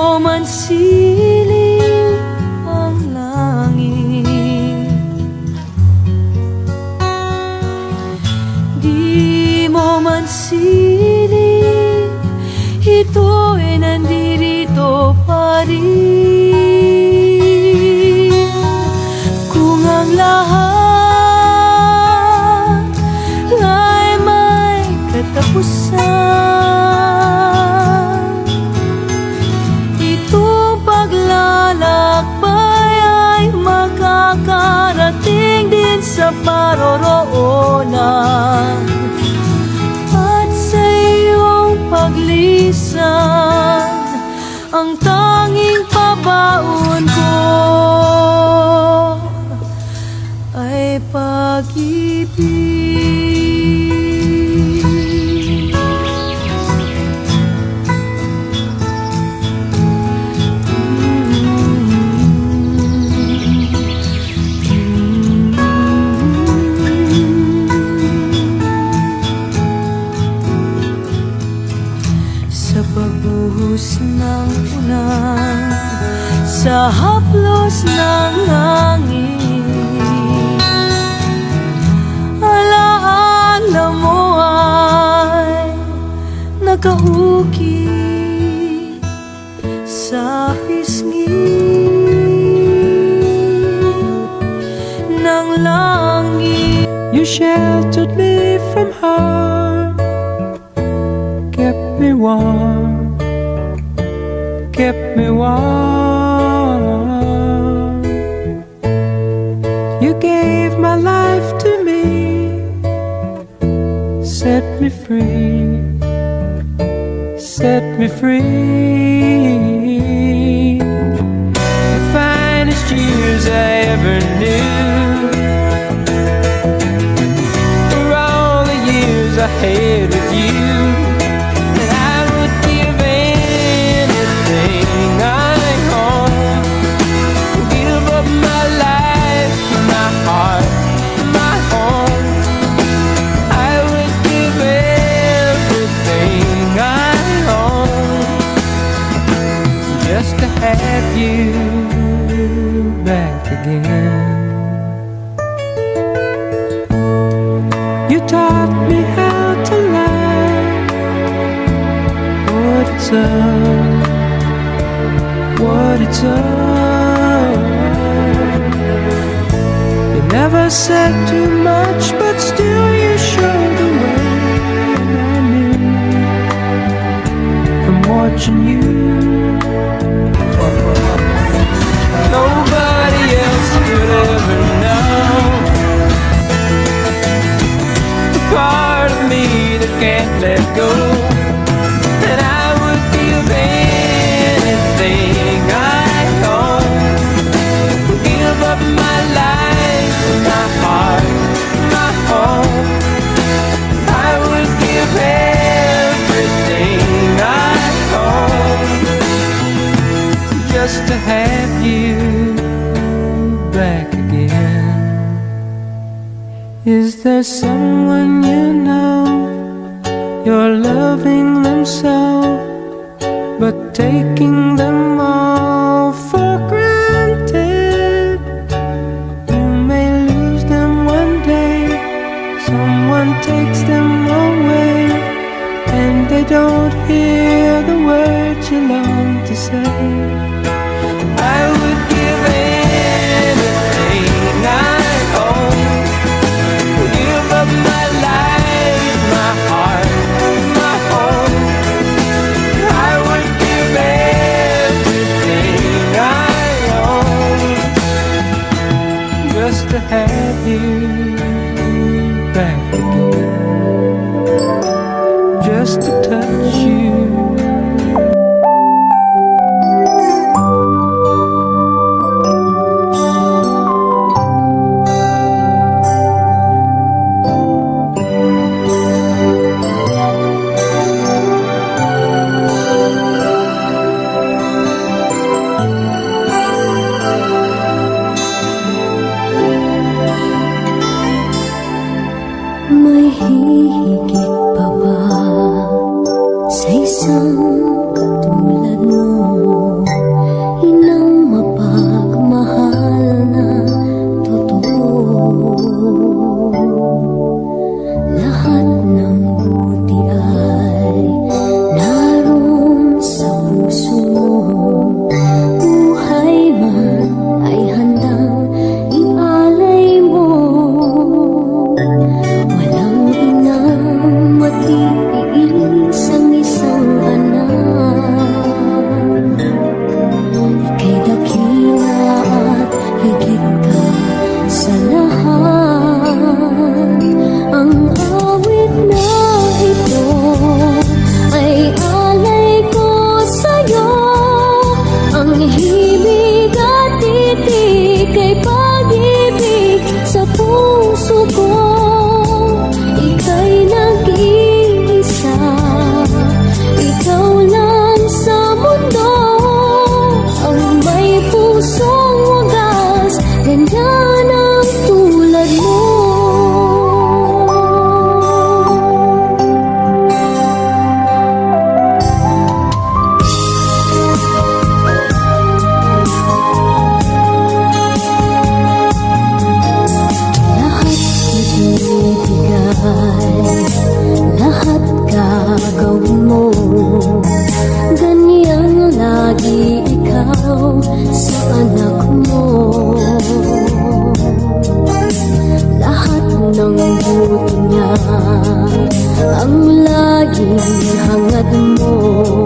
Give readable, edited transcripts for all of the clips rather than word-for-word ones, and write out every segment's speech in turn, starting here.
mo man siling ang langit, di mo man siling, ito'y nandirito pa rin. Kung ang lahat ay may katapusan, itong paglalakbay ay makakarating din sa paroroonan. At sa iyong paglisan, ang tanging pabaon ko ay pag-ibig. Sa pagbuhos ng ulan, sa haplos ng hangin, alaala mo ay nakaukit sa pisngi ng langit. You sheltered me from harm, kept me warm, kept me warm. You gave my life to me, set me free, set me free. The finest years I ever knew were all the years I had with you. And I would give anything I own, give up my life, my heart, my home. I would give everything I own just to have you back again. You taught me how to love, what it's up, what it's up. You never said too much, but still you showed the way. And I knew from watching you, nobody else could ever know the part of me that can't let go. And I would give anything I own, give up my life, my heart, my home. I would give everything I own just to have you back again. Is there someone you know, you're loving them so, but taking them all for granted? You may lose them one day, someone takes them away, and they don't hear the words you long to say. I would give anything I own, give up my life, my heart, my home. I would give everything I own just to have you back again, just to touch you. himig at titik ay pag-ibig sa puso ko. Ika'y nag-iisa, ikaw lang sa mundo, ang may pusong wagas, ganyan ang tulad mo. Lahat gagawin mo, ganyan lagi ikaw sa anak mo. Lahat ng buti niya ang laging hangad mo,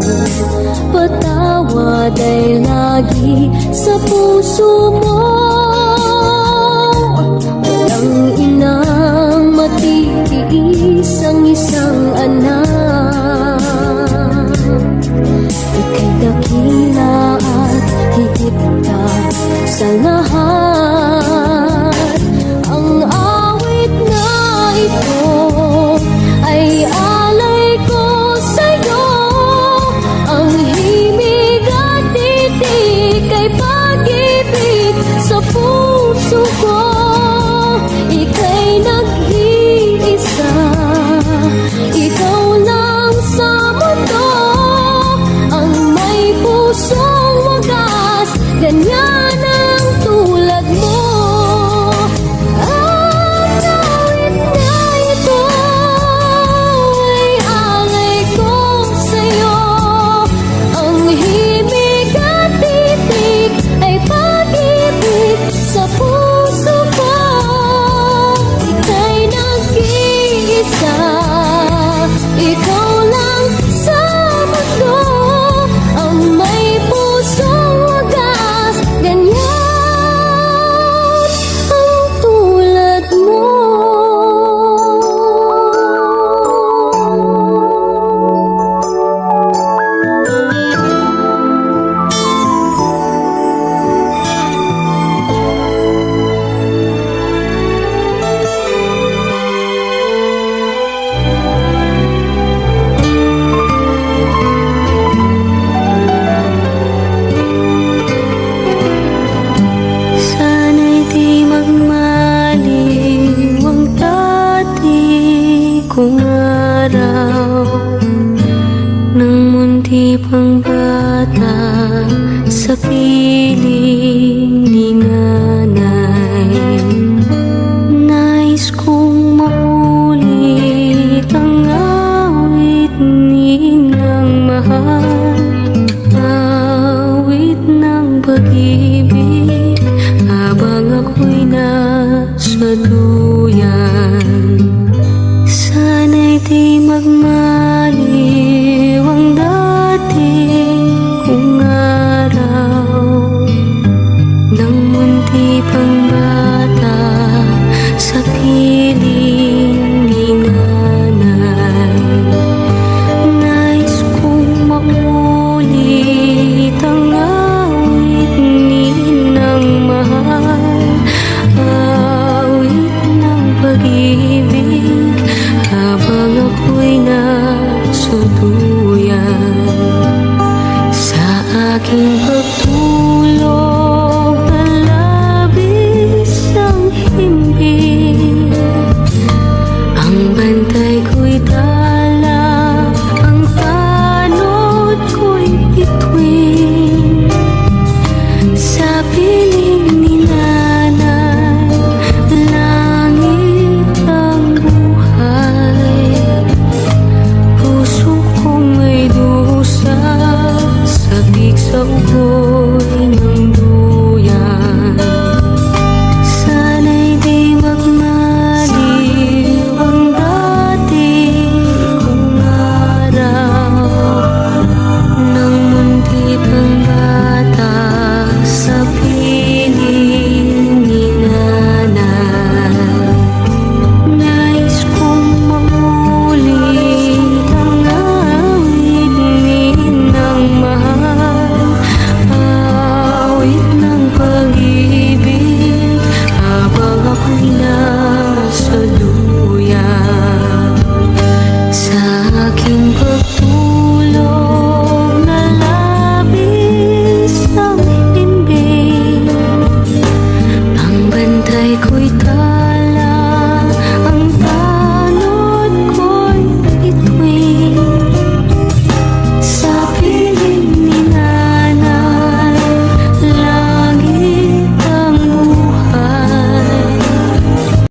patawad ay lagi sa puso mo. Walang inang matitiis ang isang anak, ika'y dakila at higit ka sa lahat. Ang awit na ito ay alay ko sa'yo, ang himig at titik ay pag-ibig sa puso ko. Ika'y nag-iisa, ikaw lang sa mundo, ang may pusong wagas, ganyan ang tulad mo. Ang awit na ito ay alay ko sa'yo, ang himig at titik ay pag-ibig sa puso ko. Ika'y nag-iisa, ikaw lang sa mundo, ang may pusong wagas, ganyan ang tulad mo. Sana'y di magmaliw ang dati kong araw, nang munti pang bata sa piling ni nanay. Nais kong maulit ang awit ni Inang mahal, awit ng pag-ibig habang ako'y nasa duyan. Sana'y di magmaliw ang dati kong araw, nang munti pang bata sa piling ni nanay. Nais kong maulit ang awit ni Inang mahal, awit ng pag-ibig habang ako'y nasa duyan. Sa aking pagtulog na labis ang himbing, ang bantay ko'y dala, ang tanod ko'y bituin. Sa piling ni nanay, langit ang buhay, puso kong may dusa, sabik sa ugoy